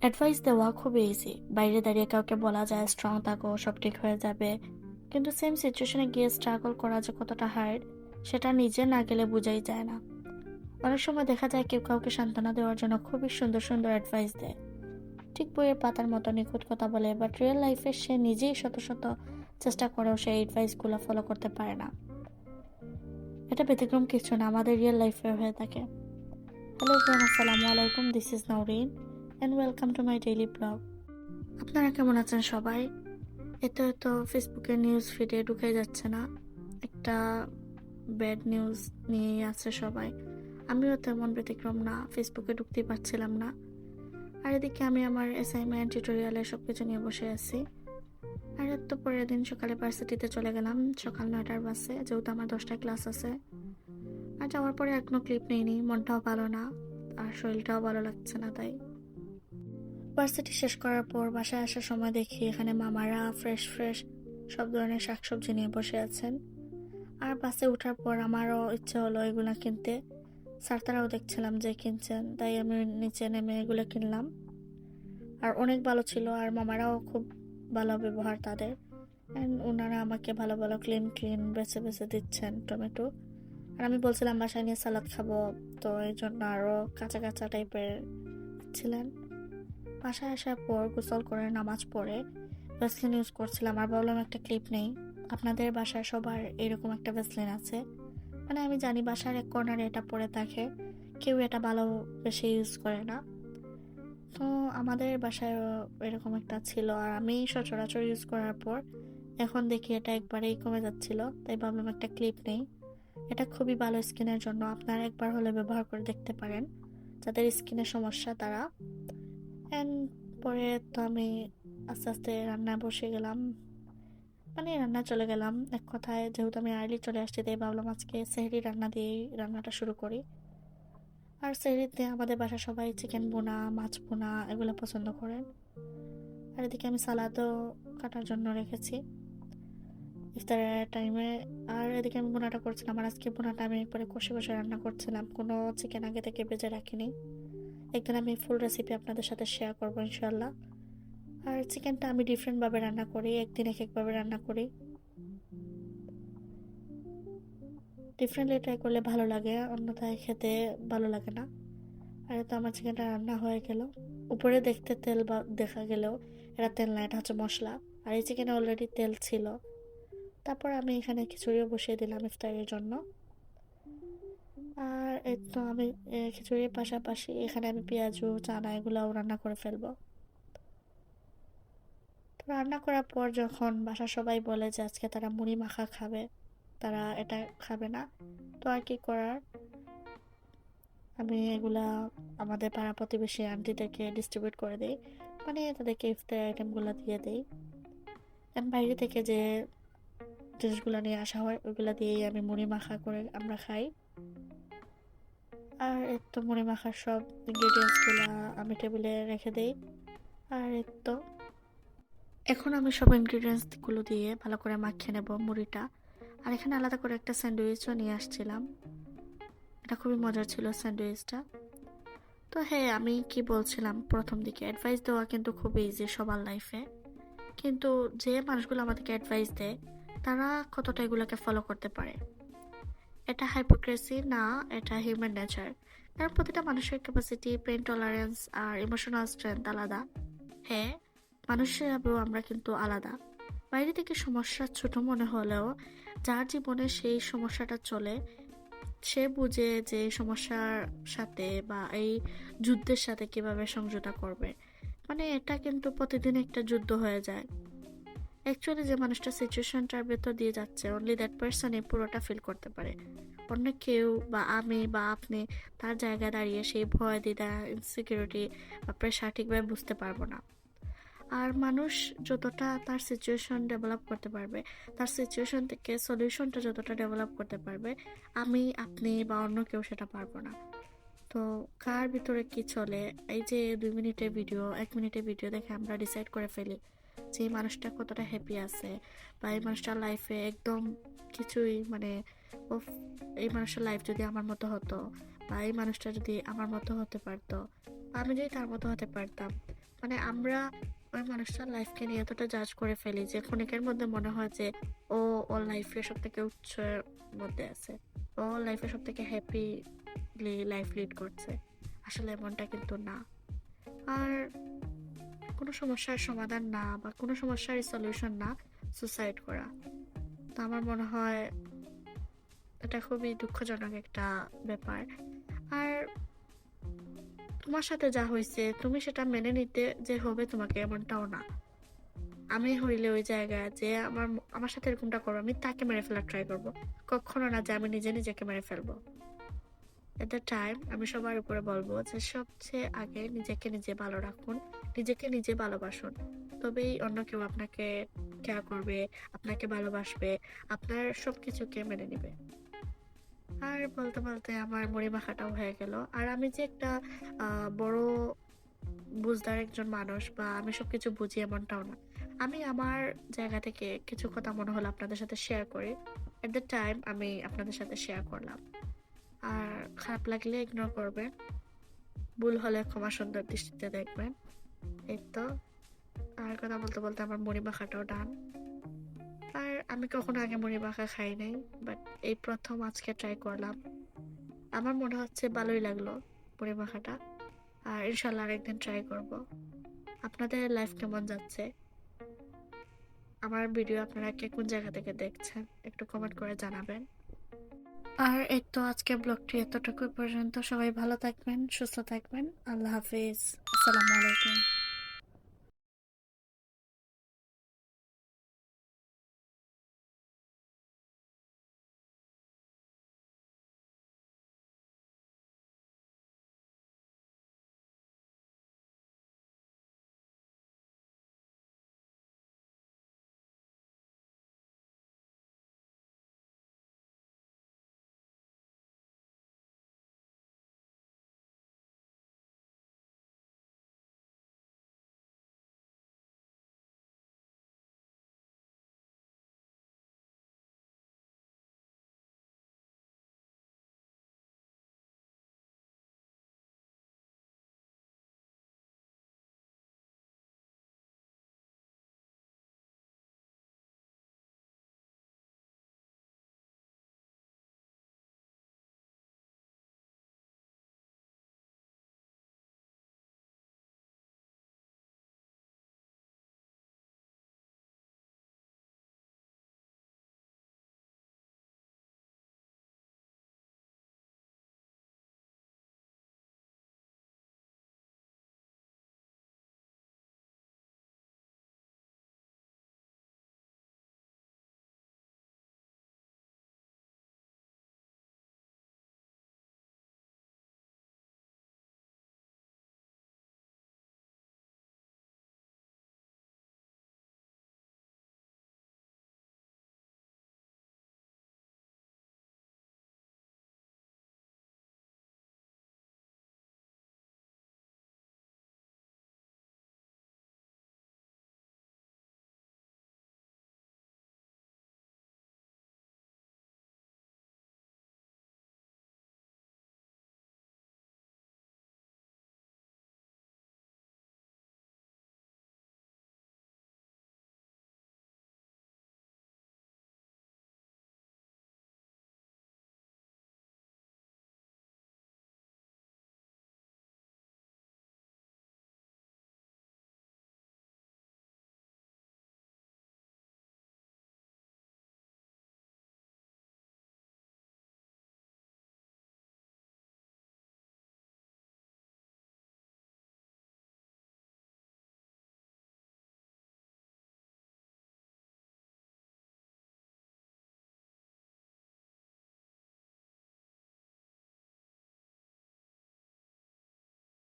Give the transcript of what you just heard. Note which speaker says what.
Speaker 1: Advice দেওয়া খুবই easy. বাইরে দাঁড়িয়ে কাউকে বলা যায় স্ট্রং থাকো, সব ঠিক হয়ে যাবে। কিন্তু সেম সিচুয়েশনে গিয়ে স্ট্রাগল করা যে কতটা হার্ড, সেটা নিজে না গেলে বোঝাই যায় না। অনেক সময় দেখা যায় কেউ কাউকে সান্ত্বনা দেওয়ার জন্য খুবই সুন্দর সুন্দর অ্যাডভাইস দেয়, ঠিক বইয়ের পাতার মতো নিখুঁত কথা বলে, বাট রিয়েল লাইফে সে নিজেই শত শত চেষ্টা করেও সেই অ্যাডভাইসগুলো ফলো করতে পারে না। এটা ব্যতিক্রম কিছু না, আমাদের রিয়েল লাইফে হয়ে থাকে। হ্যালো ফ্রেন্ড, আসসালামু আলাইকুম, this is Nowrin and welcome to my daily blog. আপনারা কেমন আছেন সবাই? এত ফেসবুকে নিউজ ফিডে ঢুকে যাচ্ছে না, একটা ব্যাড নিউজ নিয়েই আছে সবাই। আমিও তেমন ব্যতিক্রম না, ফেসবুকে ঢুকতেই পারছিলাম না। আর এদিকে আমি আমার অ্যাসাইনমেন্ট টিউটোরিয়ালে সব কিছু নিয়ে বসে আছি। আর এত পরের দিন সকালে ভার্সিটিতে চলে গেলাম, সকাল 9টার বাসে, যেহেতু আমার 10টায় ক্লাস আছে। আর যাওয়ার পরে এখনো ক্লিপ নেইনি, মনটাও ভালো না আর শরীরটাও ভালো লাগছে না। তাই ভার্সিটি শেষ করার পর বাসায় আসার সময় দেখি এখানে মামারা ফ্রেশ ফ্রেশ সব ধরনের শাকসবজি নিয়ে বসে আছেন। আর বাসে ওঠার পর আমারও ইচ্ছে হলো এগুলো কিনতে। স্যার তারাও দেখছিলাম যে কিনছেন, তাই আমি নিচে নেমে এগুলো কিনলাম। আর অনেক ভালো ছিল, আর মামারাও খুব ভালো ব্যবহার তাদের। ওনারা আমাকে ভালো ভালো ক্লিন ক্লিন বেছে বেছে দিচ্ছেন টমেটো। আর আমি বলছিলাম বাসায় নিয়ে সালাদ খাবো, তো এই জন্য আরও কাঁচা কাঁচা টাইপের ছিলেন। বাসায় আসার পর গোসল করে নামাজ পড়ে ভ্যাসলিন ইউজ করছিলাম। আর ভাবলাম একটা ক্লিপ নেই। আপনাদের বাসায় সবার এরকম একটা ভ্যাসলিন আছে? মানে আমি জানি বাসার এক কর্নারে এটা পড়ে থাকে, কেউ এটা ভালো বেশি ইউজ করে না। তো আমাদের বাসায় এরকম একটা ছিল, আর আমি সচরাচর ইউজ করার পর এখন দেখি এটা একবারেই কমে যাচ্ছিল। তাই ভাবলাম একটা ক্লিপ নেই। এটা খুবই ভালো স্কিনের জন্য, আপনারা একবার হলে ব্যবহার করে দেখতে পারেন যাদের স্কিনের সমস্যা তারা। অ্যান্ড পরে তো আমি আস্তে আস্তে রান্না বসে গেলাম, মানে রান্না চলে গেলাম এক কথায়। যেহেতু আমি আর্লি চলে আসছি, তাই ভাবলাম আজকে সেহরি রান্না দিয়েই রান্নাটা শুরু করি। আর সেহরিতে আমাদের বাসা সবাই চিকেন বোনা, মাছ বোনা এগুলো পছন্দ করেন। আর এদিকে আমি সালাদও কাটার জন্য রেখেছি ইফতারের টাইমে। আর এদিকে আমি বোনাটা করছিলাম, আর আজকে বোনাটা আমি একবারে কষে কষে রান্না করছিলাম, কোনো চিকেন আগে থেকে ভেজে রাখিনি। একদিন আমি ফুল রেসিপি আপনাদের সাথে শেয়ার করবো ইনশাল্লাহ। আর চিকেনটা আমি ডিফারেন্টভাবে রান্না করি, একদিন এক একভাবে রান্না করি। ডিফারেন্টলি ট্রাই করলে ভালো লাগে, অন্যথায় খেতে ভালো লাগে না। আর তো আমার চিকেনটা রান্না হয়ে গেল। উপরে দেখতে তেল বা দেখা গেলেও এটা তেল না, এটা হচ্ছে মশলা। আর এই চিকেনে অলরেডি তেল ছিল। তারপর আমি এখানে খিচুড়িও বসিয়ে দিলাম ইফতারের জন্য। আর এই তো আমি খিচুড়ির পাশাপাশি এখানে আমি পেঁয়াজু চানা এগুলাও রান্না করে ফেলবো। তো রান্না করার পর যখন বাসার সবাই বলে যে আজকে তারা মুড়ি মাখা খাবে, তারা এটা খাবে না, তো আর কি করার, আমি এগুলা আমাদের পাড়া প্রতিবেশী আন্টিদেরকে ডিস্ট্রিবিউট করে দিই, মানে তাদেরকে ইফতার আইটেমগুলো দিয়ে দিই। কারণ বাইরে থেকে যে জিনিসগুলো নিয়ে আসা হয় ওইগুলো দিয়েই আমি মুড়ি মাখা করে আমরা খাই। আর এর তো মুড়ি মাখার সব ইনগ্রিডিয়েন্টসগুলো আমি টেবিলে রেখে দিই। আর এর তো এখন আমি সব ইনগ্রিডিয়েন্টসগুলো দিয়ে ভালো করে মাখিয়ে নেব মুড়িটা। আর এখানে আলাদা করে একটা স্যান্ডউইচও নিয়ে আসছিলাম, এটা খুবই মজার ছিল স্যান্ডউইচটা। তো হ্যাঁ, আমি কি বলছিলাম, প্রথম দিকে অ্যাডভাইস দেওয়া কিন্তু খুব ইজি সবার লাইফে, কিন্তু যে মানুষগুলো আমাদেরকে অ্যাডভাইস দেয় তারা কতটা এগুলোকে ফলো করতে পারে। এটা হাইপোক্রেসি না, এটা হিউম্যান নেচার। কারণ প্রতিটা মানুষের ক্যাপাসিটি, পেইন টলারেন্স আর ইমোশনাল স্ট্রেংথ আলাদা। হ্যাঁ, মানুষ হিসাবেও আমরা কিন্তু আলাদা। বাইরে থেকে সমস্যা ছোট মনে হলেও যার জীবনে সেই সমস্যাটা চলে, সে বুঝে যে এই সমস্যার সাথে বা এই যুদ্ধের সাথে কিভাবে সমঝোতা করবে। মানে এটা কিন্তু প্রতিদিন একটা যুদ্ধ হয়ে যায়। অ্যাকচুয়ালি যে মানুষটা সিচুয়েশনটার ভেতর দিয়ে যাচ্ছে, অনলি দ্যাট পারসনই পুরোটা ফিল করতে পারে। অন্য কেউ বা আমি বা আপনি তার জায়গায় দাঁড়িয়ে সেই ভয়, দ্বিধা, ইনসিকিউরিটি বা প্রেশার ঠিকভাবে বুঝতে পারবো না। আর মানুষ যতটা তার সিচুয়েশন ডেভেলপ করতে পারবে, তার সিচুয়েশন থেকে সলিউশনটা যতটা ডেভেলপ করতে পারবে, আমি, আপনি বা অন্য কেউ সেটা পারবো না। তো কার ভিতরে কি চলে, এই যে 2 মিনিটের ভিডিও, 1 মিনিটের ভিডিও দেখে আমরা ডিসাইড করে ফেলি যে এই মানুষটা কতটা হ্যাপি আছে, বা এই মানুষটার লাইফে একদম কিছুই মানে উফ, এই মানুষটার লাইফ যদি আমার মতো হতো, বা এই মানুষটা যদি আমার মতো হতে পারতো, বা আমি যদি তার মতো হতে পারতাম, মানে আমরা ওই মানুষটার লাইফকে নিয়ে এতটা জাজ করে ফেলি যে ক্ষণিকের মধ্যে মনে হয় যে ও ওর লাইফে সব থেকে উচ্চের মধ্যে আছে, ও লাইফে সব থেকে হ্যাপিলি লাইফ লিড করছে। আসলে এমনটা কিন্তু না। আর কোনো সমস্যার সমাধান না বা কোনো সমস্যার সলিউশন না সুসাইড করা। তো আমার মনে হয় এটা খুবই দুঃখজনক একটা ব্যাপার। আর তোমার সাথে যা হয়েছে তুমি সেটা মেনে নিতে যে হবে তোমাকে এমনটাও না। আমি হইলে ওই জায়গায় যে আমার সাথে এরকমটা করবো, আমি তাকে মেরে ফেলার ট্রাই করবো। কখনো না যে আমি নিজে নিজেকে মেরে ফেলবো। এট দ্য টাইম আমি সবার উপরে বলবো যে সবচেয়ে আগে নিজেকে নিজে ভালো রাখুন, নিজেকে নিজে ভালোবাসুন। তবেই অন্য কেউ আপনাকে কেয়ার করবে, আপনাকে ভালোবাসবে, আপনার সবকিছুকে মেনে নিবে। আর বলতে বলতে আমার মুড়ি মাখাটাও হয়ে গেল। আর আমি যে একটা বড় বুঝদার একজন মানুষ বা আমি সবকিছু বুঝি এমনটাও না। আমি আমার জায়গা থেকে কিছু কথা মনে হলো আপনাদের সাথে শেয়ার করি। এট দ্য টাইম আমি আপনাদের সাথে শেয়ার করলাম। আর খারাপ লাগলে ইগনোর করবেন, ভুল হলে ক্ষমা সুন্দর দৃষ্টিতে দেখবেন। এই তো। আর কথা বলতে বলতে আমার মুড়ি মাখাটাও ডান। আর আমি কখনো আগে মুড়ি মাখা খাই নাই, বাট এই প্রথম আজকে ট্রাই করলাম। আমার মনে হচ্ছে ভালোই লাগলো মুড়ি মাখাটা। আর ইনশাল্লাহ আরেকদিন ট্রাই করব। আপনাদের লাইফ কেমন যাচ্ছে? আমার ভিডিও আপনারা কে কোন জায়গা থেকে দেখছেন একটু কমেন্ট করে জানাবেন। আর এই তো আজকে ব্লগটি এতটুকু পর্যন্ত। সবাই ভালো থাকবেন, সুস্থ থাকবেন। আল্লাহ হাফিজ। আসসালামু আলাইকুম।